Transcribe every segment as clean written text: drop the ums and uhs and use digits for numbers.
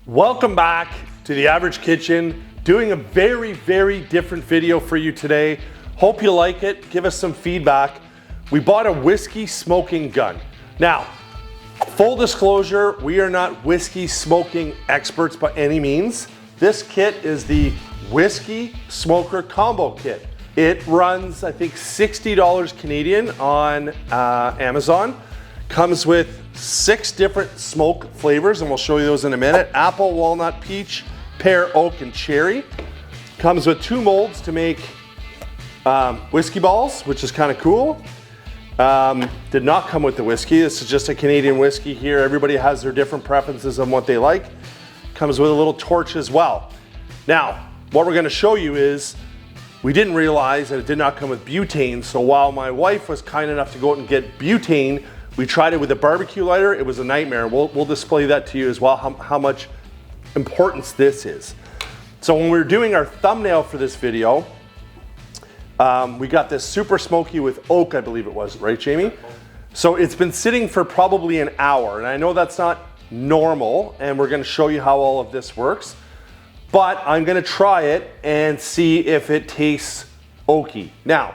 Welcome back to The Average Kitchen, doing a very different video for you today. Hope you like it, give us some feedback. We bought a whiskey smoking gun. Now, full disclosure, we are not whiskey smoking experts by any means. This kit is the Whiskey Smoker Combo Kit. It runs, I think, $60 Canadian on Amazon. Comes with 6 different smoke flavors, and we'll show you those in a minute. Apple, walnut, peach, pear, oak, and cherry. Comes with 2 molds to make whiskey balls, which is kind of cool. Did not come with the whiskey. This is just a Canadian whiskey here. Everybody has their different preferences on what they like. Comes with a little torch as well. Now, what we're going to show you is we didn't realize that it did not come with butane. So while my wife was kind enough to go out and get butane, we tried it with a barbecue lighter. It was a nightmare. We'll display that to you as well, how much importance this is. So when we were doing our thumbnail for this video, we got this super smoky with oak, I believe it was, right, Jamie? So it's been sitting for probably an hour, and I know that's not normal, and we're gonna show you how all of this works, but I'm gonna try it and see if it tastes oaky. Now,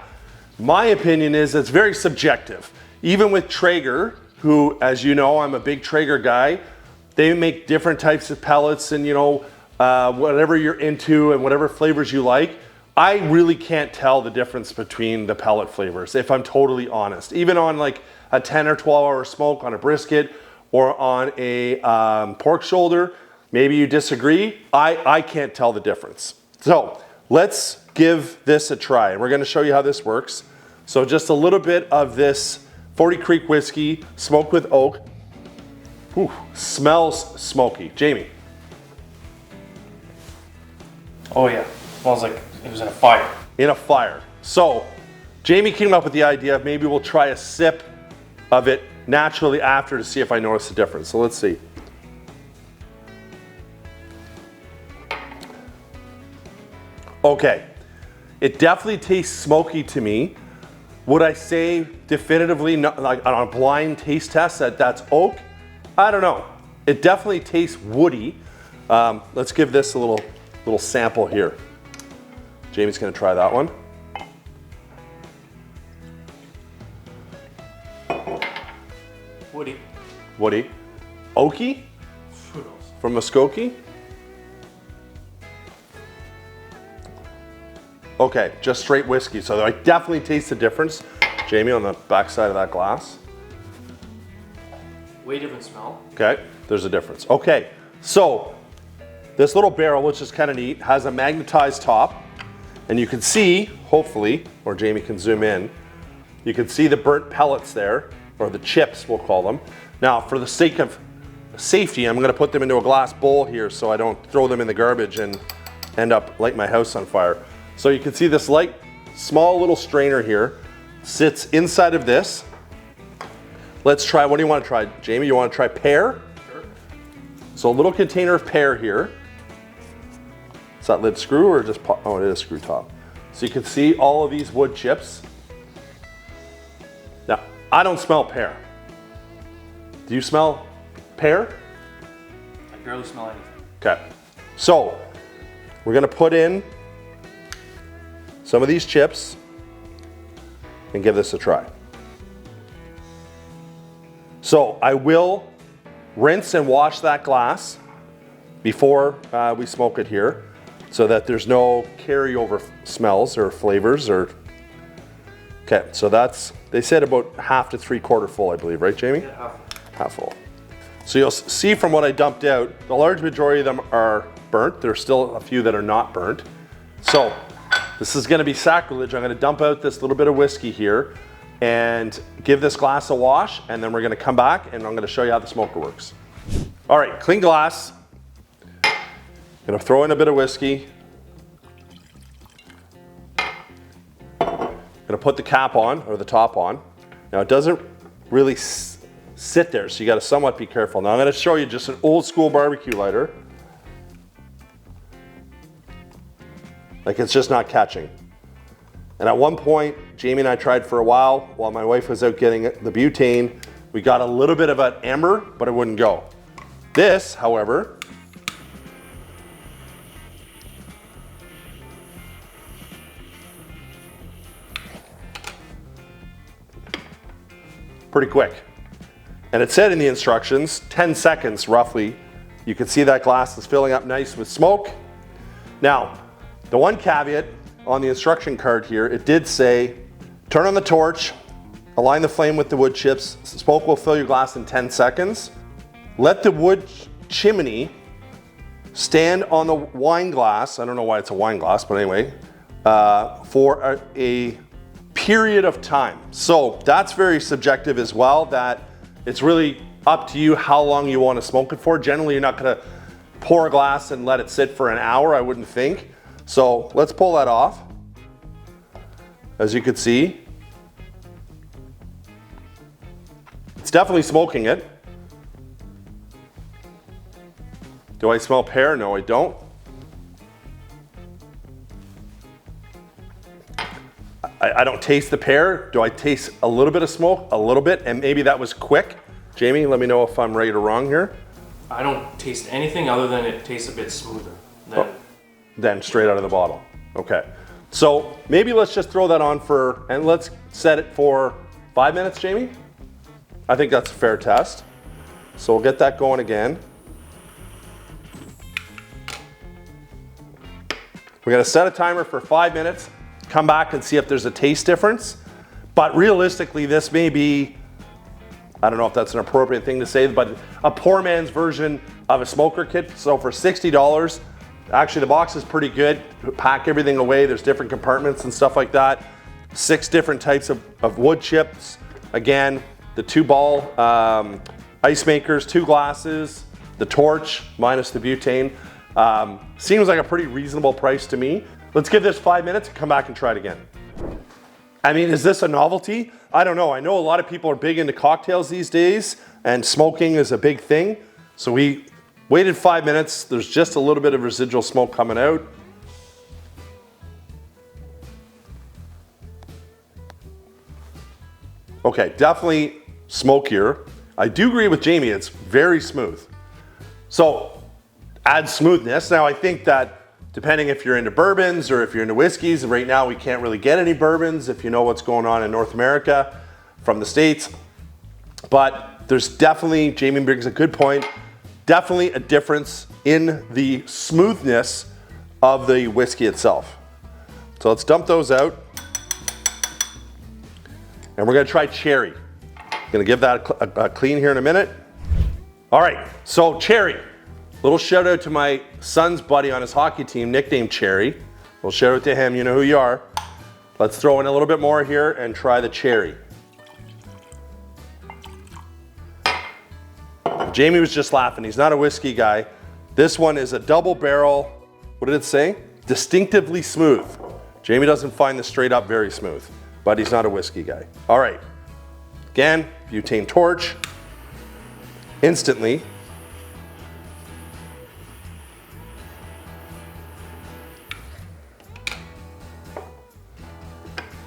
my opinion is it's very subjective. Even with Traeger, who, as you know, I'm a big Traeger guy, they make different types of pellets and, you know, whatever you're into and whatever flavors you like. I really can't tell the difference between the pellet flavors, if I'm totally honest. Even on like a 10 or 12 hour smoke on a brisket or on a pork shoulder, maybe you disagree. I can't tell the difference. So let's give this a try. And we're gonna show you how this works. So just a little bit of this 40 Creek whiskey, smoked with oak. Ooh, smells smoky. Jamie. Oh yeah, smells like it was in a fire. In a fire. So, Jamie came up with the idea of maybe we'll try a sip of it naturally after to see if I notice the difference. So let's see. Okay, it definitely tastes smoky to me. Would I say definitively, not, like on a blind taste test, that that's oak? I don't know. It definitely tastes woody. Let's give this a little sample here. Jamie's gonna try that one. Woody. Woody. Oaky? Who knows? From Muskokie? Okay, just straight whiskey. So I definitely taste the difference. Jamie, on the back side of that glass. Way different smell. Okay, there's a difference. Okay, so this little barrel, which is kind of neat, has a magnetized top. And you can see, hopefully, or Jamie can zoom in, you can see the burnt pellets there, or the chips, we'll call them. Now, for the sake of safety, I'm gonna put them into a glass bowl here so I don't throw them in the garbage and end up lighting my house on fire. So you can see this light, small little strainer here sits inside of this. Let's try, what do you want to try, Jamie? You want to try pear? Sure. So a little container of pear here. Is that lid screw or just pop? Oh, it is screw top. So you can see all of these wood chips. Now, I don't smell pear. Do you smell pear? I barely smell anything. Okay. So we're going to put in some of these chips and give this a try. So I will rinse and wash that glass before we smoke it here so that there's no carryover smells or flavors or. Okay, so that's, they said about half to 3/4 full, I believe, right, Jamie? Yeah, half. Half full. So you'll see from what I dumped out, the large majority of them are burnt. There's still a few that are not burnt. So this is gonna be sacrilege. I'm gonna dump out this little bit of whiskey here and give this glass a wash, and then we're gonna come back and I'm gonna show you how the smoker works. All right, clean glass. Gonna throw in a bit of whiskey. Gonna put the cap on, or the top on. Now it doesn't really sit there, so you gotta somewhat be careful. Now I'm gonna show you just an old school barbecue lighter. Like it's just not catching. And at one point, Jamie and I tried for a while my wife was out getting the butane. We got a little bit of an ember, but it wouldn't go. This, however, pretty quick. And it said in the instructions, 10 seconds roughly. You can see that glass is filling up nice with smoke. Now, the one caveat on the instruction card here, it did say, turn on the torch, align the flame with the wood chips, smoke will fill your glass in 10 seconds. Let the wood chimney stand on the wine glass, I don't know why it's a wine glass, but anyway, for a period of time. So that's very subjective as well, that it's really up to you how long you want to smoke it for. Generally, you're not going to pour a glass and let it sit for an hour, I wouldn't think. So let's pull that off. As you can see, it's definitely smoking it. Do I smell pear? No, I don't. I don't taste the pear. Do I taste a little bit of smoke? A little bit, and maybe that was quick. Jamie, let me know if I'm right or wrong here. I don't taste anything other than it tastes a bit smoother than straight out of the bottle. Okay, so maybe let's just throw that on and let's set it for 5 minutes, Jamie. I think that's a fair test. So we'll get that going again. We're gonna set a timer for 5 minutes, come back and see if there's a taste difference. But realistically, this may be, I don't know if that's an appropriate thing to say, but a poor man's version of a smoker kit. So for $60, actually the box is pretty good. Pack everything away, there's different compartments and stuff like that. 6 different types of wood chips. Again, the 2-ball ice makers, 2 glasses, the torch minus the butane. Seems like a pretty reasonable price to me. Let's give this 5 minutes and come back and try it again. I mean, is this a novelty? I don't know. I know a lot of people are big into cocktails these days, and smoking is a big thing. So we waited 5 minutes. There's just a little bit of residual smoke coming out. Okay, definitely smokier. I do agree with Jamie, it's very smooth. So add smoothness. Now I think that depending if you're into bourbons or if you're into whiskeys, right now we can't really get any bourbons if you know what's going on in North America from the States. But there's definitely, Jamie brings a good point, definitely a difference in the smoothness of the whiskey itself. So let's dump those out. And we're gonna try cherry. Gonna give that a clean here in a minute. All right, so cherry. Little shout out to my son's buddy on his hockey team, nicknamed Cherry. Little shout out to him, you know who you are. Let's throw in a little bit more here and try the cherry. Jamie was just laughing, he's not a whiskey guy. This one is a double barrel, what did it say? Distinctively smooth. Jamie doesn't find this straight up very smooth, but he's not a whiskey guy. All right, again, butane torch, instantly.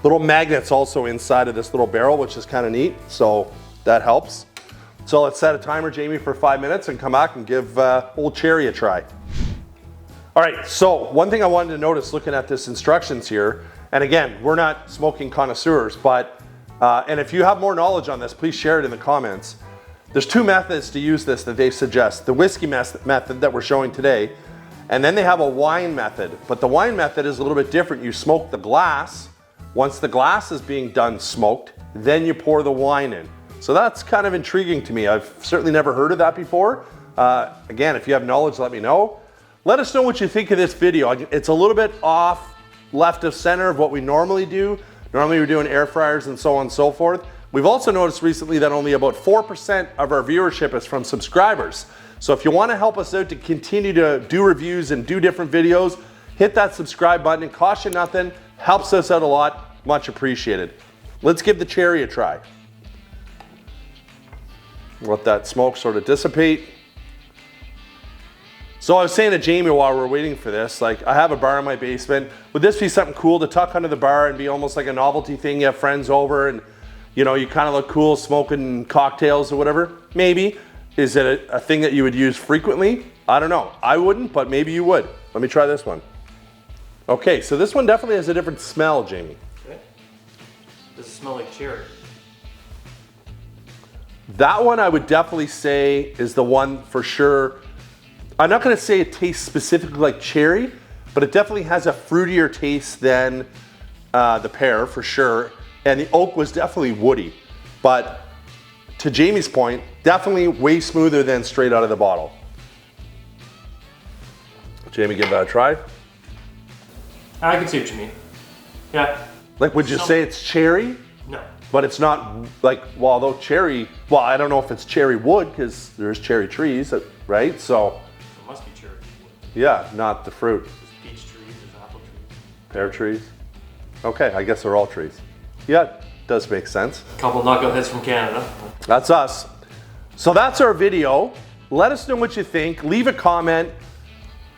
Little magnets also inside of this little barrel, which is kind of neat, so that helps. So let's set a timer, Jamie, for 5 minutes and come back and give old cherry a try. All right, so one thing I wanted to notice looking at this instructions here, and again, we're not smoking connoisseurs, but, and if you have more knowledge on this, please share it in the comments. There's 2 methods to use this that they suggest. The whiskey method that we're showing today, and then they have a wine method, but the wine method is a little bit different. You smoke the glass. Once the glass is being done smoked, then you pour the wine in. So that's kind of intriguing to me. I've certainly never heard of that before. Again, if you have knowledge, let me know. Let us know what you think of this video. It's a little bit off left of center of what we normally do. Normally we're doing air fryers and so on and so forth. We've also noticed recently that only about 4% of our viewership is from subscribers. So if you want to help us out to continue to do reviews and do different videos, hit that subscribe button. It costs you nothing. Helps us out a lot, much appreciated. Let's give the cherry a try. Let that smoke sort of dissipate. So I was saying to Jamie while we're waiting for this, like I have a bar in my basement. Would this be something cool to tuck under the bar and be almost like a novelty thing? You have friends over and you know, you kind of look cool smoking cocktails or whatever? Maybe. Is it a thing that you would use frequently? I don't know. I wouldn't, but maybe you would. Let me try this one. Okay, so this one definitely has a different smell, Jamie. Okay. Does it smell like cherry? That one I would definitely say is the one for sure. I'm not gonna say it tastes specifically like cherry, but it definitely has a fruitier taste than the pear for sure. And the oak was definitely woody. But to Jamie's point, definitely way smoother than straight out of the bottle. Jamie, give that a try. I can see what you mean. Yeah. Like, would you say it's cherry? No. But it's not like, well, although cherry, well, I don't know if it's cherry wood because there's cherry trees, right? So. It must be cherry wood. Yeah, not the fruit. There's peach trees, there's apple trees. Pear trees. Okay, I guess they're all trees. Yeah, does make sense. Couple knuckleheads from Canada. That's us. So that's our video. Let us know what you think. Leave a comment.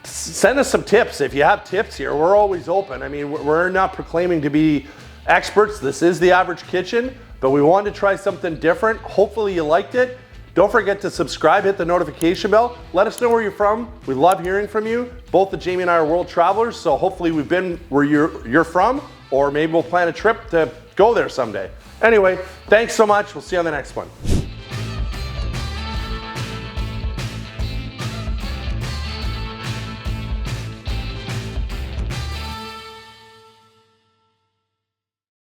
Send us some tips. If you have tips here, we're always open. I mean, we're not proclaiming to be experts. This is the average kitchen, but we wanted to try something different. Hopefully you liked it. Don't forget to subscribe, hit the notification bell. Let us know where you're from. We love hearing from you. Both the Jamie and I are world travelers, so hopefully we've been where you're from, or maybe we'll plan a trip to go there someday. Anyway, thanks so much. We'll see you on the next one.